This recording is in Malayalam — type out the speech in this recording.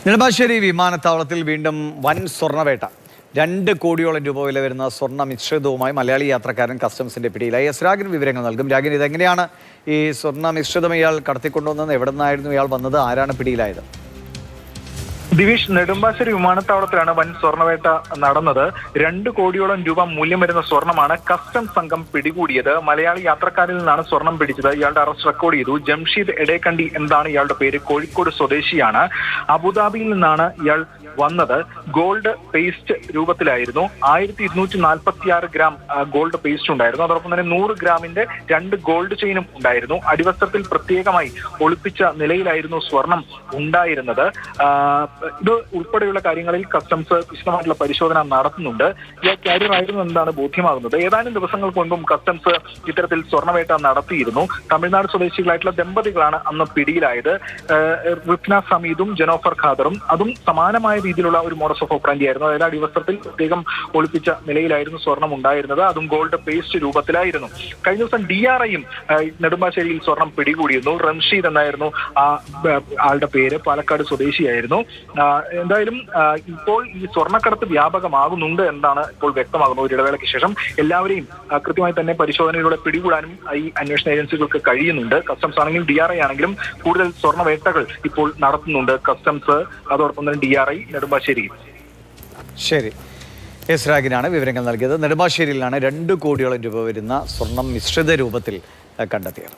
നെടുമ്പാശ്ശേരി വിമാനത്താവളത്തിൽ വീണ്ടും വൻ സ്വർണ്ണവേട്ട. 2 കോടിയോളം രൂപ വില വരുന്ന സ്വർണ്ണ മിശ്രിതവുമായി മലയാളി യാത്രക്കാരൻ കസ്റ്റംസിന്റെ പിടിയിലായി. എസ് രാഗിൻ വിവരങ്ങൾ നൽകും. രാഗിൻ, ഇതെങ്ങനെയാണ് ഈ സ്വർണ്ണ മിശ്രിതം ഇയാൾ കടത്തിക്കൊണ്ടുവന്നത്? എവിടെ നിന്നായിരുന്നു ഇയാൾ വന്നത്? ആരാണ് പിടിയിലായത്? ദിവിഷ്, നെടുമ്പാശ്ശേരി വിമാനത്താവളത്തിലാണ് വൻ സ്വർണ്ണവേട്ട നടന്നത്. 2 കോടിയോളം രൂപ മൂല്യം വരുന്ന സ്വർണ്ണമാണ് കസ്റ്റംസ് സംഘം പിടികൂടിയത്. മലയാളി യാത്രക്കാരിൽ നിന്നാണ് സ്വർണം പിടിച്ചത്. ഇയാളുടെ അറസ്റ്റ് റെക്കോർഡ് ചെയ്തു. ജംഷീദ് എടേക്കണ്ടി എന്താണ് ഇയാളുടെ പേര്. കോഴിക്കോട് സ്വദേശിയാണ്. അബുദാബിയിൽ നിന്നാണ് ഇയാൾ വന്നത്. ഗോൾഡ് പേസ്റ്റ് രൂപത്തിലായിരുന്നു. 1246 ഗ്രാം ഗോൾഡ് പേസ്റ്റ് ഉണ്ടായിരുന്നു. അതോടൊപ്പം തന്നെ 100 ഗ്രാമിന്റെ 2 ഗോൾഡ് ചെയിനും ഉണ്ടായിരുന്നു. അടിവസ്ത്രത്തിൽ പ്രത്യേകമായി ഒളിപ്പിച്ച നിലയിലായിരുന്നു സ്വർണം ഉണ്ടായിരുന്നത്. ഇത് ഉൾപ്പെടെയുള്ള കാര്യങ്ങളിൽ കസ്റ്റംസ് വിശദമായിട്ടുള്ള പരിശോധന നടത്തുന്നുണ്ട്. ഇയാൾ കാരിയർ ആയിരുന്നു എന്നാണ് ബോധ്യമാകുന്നത്. ഏതാനും ദിവസങ്ങൾക്ക് മുൻപും കസ്റ്റംസ് ഇത്തരത്തിൽ സ്വർണ്ണവേട്ട നടത്തിയിരുന്നു. തമിഴ്നാട് സ്വദേശികളായിട്ടുള്ള ദമ്പതികളാണ് അന്ന് പിടിയിലായത്. റിഫ്ന സമീദും ജനോഫർ ഖാദറും. അതും സമാനമായ രീതിയിലുള്ള ഒരു മോഡസ് ഓഫ് ഓപ്പറാൻഡി ആയിരുന്നു. അതായത് അടിവസ്ത്രത്തിൽ പ്രത്യേകം ഒളിപ്പിച്ച നിലയിലായിരുന്നു സ്വർണം ഉണ്ടായിരുന്നത്. അതും ഗോൾഡ് പേസ്റ്റ് രൂപത്തിലായിരുന്നു. കഴിഞ്ഞ ദിവസം DRIയും നെടുമ്പാശ്ശേരിയിൽ സ്വർണം പിടികൂടിയിരുന്നു. റംഷീദ് എന്നായിരുന്നു ആളുടെ പേര്. പാലക്കാട് സ്വദേശിയായിരുന്നു. എന്തായാലും ഇപ്പോൾ ഈ സ്വർണ്ണക്കടത്ത് വ്യാപകമാകുന്നുണ്ട് എന്നാണ് ഇപ്പോൾ വ്യക്തമാകുന്നത്. ഒരു ഇടവേളയ്ക്ക് ശേഷം എല്ലാവരെയും കൃത്യമായി തന്നെ പരിശോധനയിലൂടെ പിടികൂടാനും ഈ അന്വേഷണ ഏജൻസികൾക്ക് കഴിയുന്നുണ്ട്. കസ്റ്റംസ് ആണെങ്കിലും DRI ആണെങ്കിലും കൂടുതൽ സ്വർണ്ണവേട്ടകൾ ഇപ്പോൾ നടത്തുന്നുണ്ട്. കസ്റ്റംസ്, അതോടൊപ്പം തന്നെ DRI നെടുമ്പാശ്ശേരി. ശരി, എസ് രാഗിനാണ് വിവരങ്ങൾ നൽകിയത്. നെടുമ്പാശ്ശേരിയിലാണ് 2 കോടിയോളം രൂപ വരുന്ന സ്വർണം മിശ്രിത രൂപത്തിൽ കണ്ടെത്തിയത്.